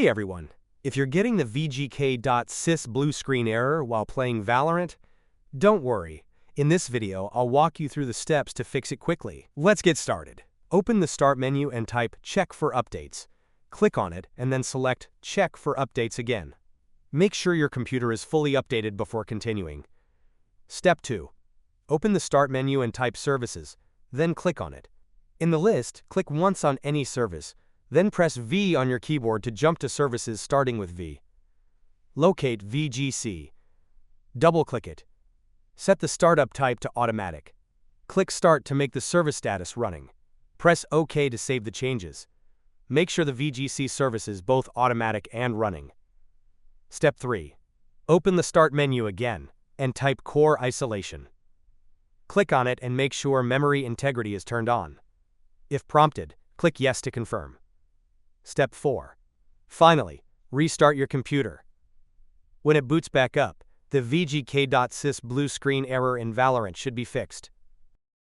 Hey everyone, if you're getting the VGK.SYS blue screen error while playing Valorant, don't worry. In this video, I'll walk you through the steps to fix it quickly. Let's get started. Open the Start menu and type Check for Updates. Click on it and then select Check for Updates again. Make sure your computer is fully updated before continuing. Step 2. Open the Start menu and type Services, then click on it. In the list, click once on any service, then press V on your keyboard to jump to services starting with V. Locate VGC. Double-click it. Set the startup type to Automatic. Click Start to make the service status running. Press OK to save the changes. Make sure the VGC service is both automatic and running. Step 3. Open the Start menu again and type Core Isolation. Click on it and make sure memory integrity is turned on. If prompted, click Yes to confirm. Step 4. Finally, restart your computer. When it boots back up, the VGK.SYS blue screen error in Valorant should be fixed.